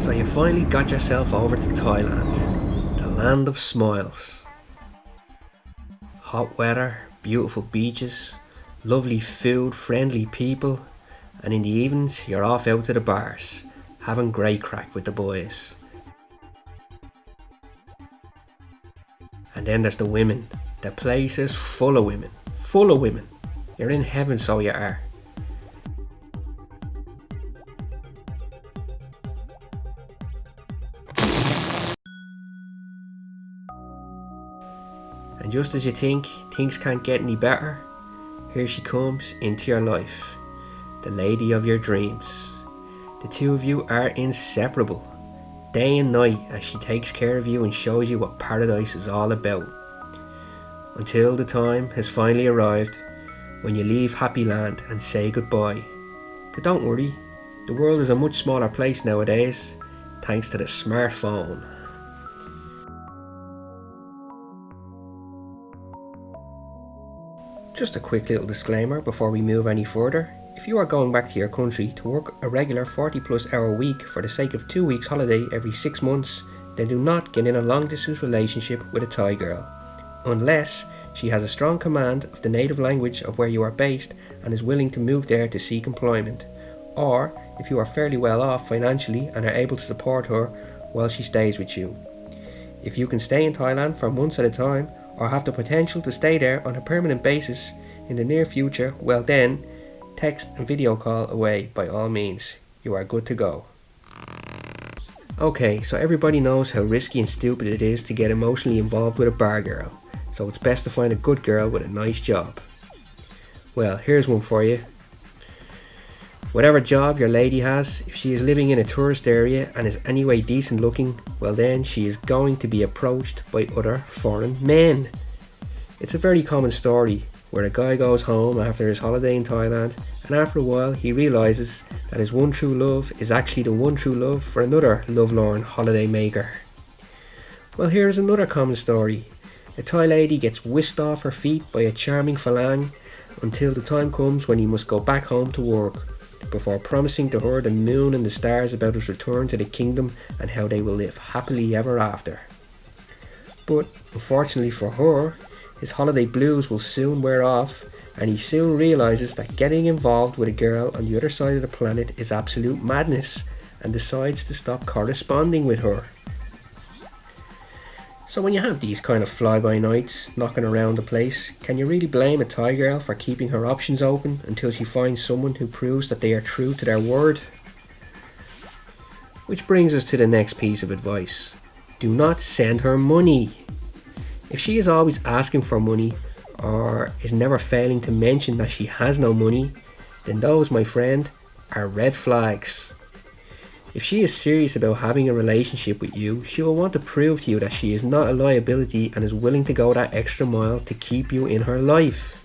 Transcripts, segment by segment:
So you finally got yourself over to Thailand, the land of smiles. Hot weather, beautiful beaches, lovely food, friendly people, and in the evenings you're off out to the bars, having great crack with the boys. And then there's the women. The place is full of women. Full of women. You're in heaven, so you are. And just as you think things can't get any better, here she comes into your life. The lady of your dreams. The two of you are inseparable. Day and night as she takes care of you and shows you what paradise is all about. Until the time has finally arrived when you leave Happy Land and say goodbye. But don't worry, the world is a much smaller place nowadays, thanks to the smartphone. Just a quick little disclaimer before we move any further. If you are going back to your country to work a regular 40+ hour week for the sake of 2 weeks holiday every 6 months, then do not get in a long distance relationship with a Thai girl. Unless she has a strong command of the native language of where you are based and is willing to move there to seek employment. Or if you are fairly well off financially and are able to support her while she stays with you. If you can stay in Thailand for months at a time, or have the potential to stay there on a permanent basis in the near future, well then, text and video call away by all means. You are good to go. Okay, so everybody knows how risky and stupid it is to get emotionally involved with a bar girl, so it's best to find a good girl with a nice job. Well, here's one for you. Whatever job your lady has, if she is living in a tourist area and is anyway decent looking, well then she is going to be approached by other foreign men. It's a very common story where a guy goes home after his holiday in Thailand and after a while he realises that his one true love is actually the one true love for another lovelorn holiday maker. Well, here's another common story. A Thai lady gets whisked off her feet by a charming Falang until the time comes when he must go back home to work, before promising to her the moon and the stars about his return to the kingdom and how they will live happily ever after. But unfortunately for her, his holiday blues will soon wear off and he soon realises that getting involved with a girl on the other side of the planet is absolute madness and decides to stop corresponding with her. So when you have these kind of fly-by-nights knocking around the place, can you really blame a Thai girl for keeping her options open until she finds someone who proves that they are true to their word? Which brings us to the next piece of advice. Do not send her money. If she is always asking for money or is never failing to mention that she has no money, then those, my friend, are red flags. If she is serious about having a relationship with you, she will want to prove to you that she is not a liability and is willing to go that extra mile to keep you in her life.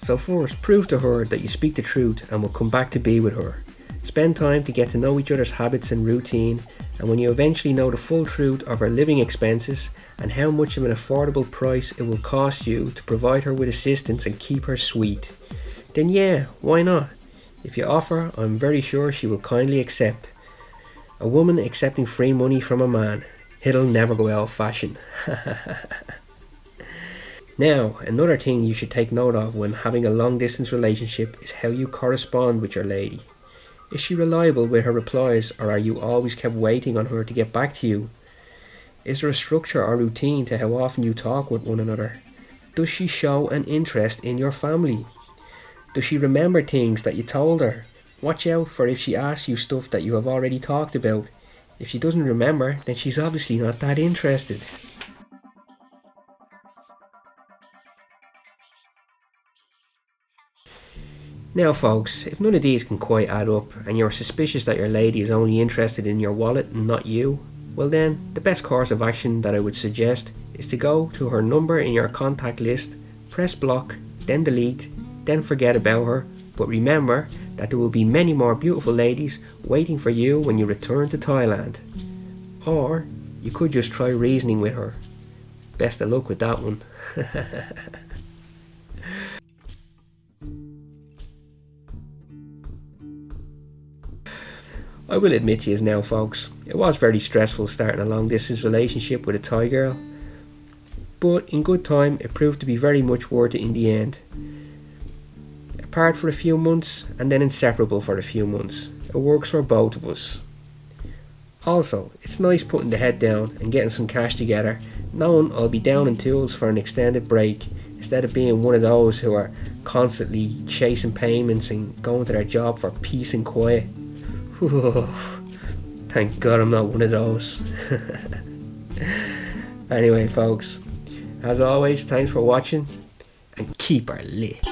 So first, prove to her that you speak the truth and will come back to be with her. Spend time to get to know each other's habits and routine, and when you eventually know the full truth of her living expenses and how much of an affordable price it will cost you to provide her with assistance and keep her sweet, then yeah, why not? If you offer, I'm very sure she will kindly accept. A woman accepting free money from a man, it'll never go out of fashion. Now, another thing you should take note of when having a long distance relationship is how you correspond with your lady. Is she reliable with her replies, or are you always kept waiting on her to get back to you? Is there a structure or routine to how often you talk with one another? Does she show an interest in your family? Does she remember things that you told her? Watch out for if she asks you stuff that you have already talked about. If she doesn't remember, then she's obviously not that interested. Now folks, if none of these can quite add up and you're suspicious that your lady is only interested in your wallet and not you, well then, the best course of action that I would suggest is to go to her number in your contact list, press block, then delete, then forget about her, but remember that there will be many more beautiful ladies waiting for you when you return to Thailand. Or you could just try reasoning with her. Best of luck with that one. I will admit to you now, folks, it was very stressful starting a long distance relationship with a Thai girl, but in good time it proved to be very much worth it in the end. Apart for a few months and then inseparable for a few months. It works for both of us. Also, it's nice putting the head down and getting some cash together, knowing I'll be down in tools for an extended break instead of being one of those who are constantly chasing payments and going to their job for peace and quiet. Thank God I'm not one of those. Anyway, folks, as always, thanks for watching and keep her lit.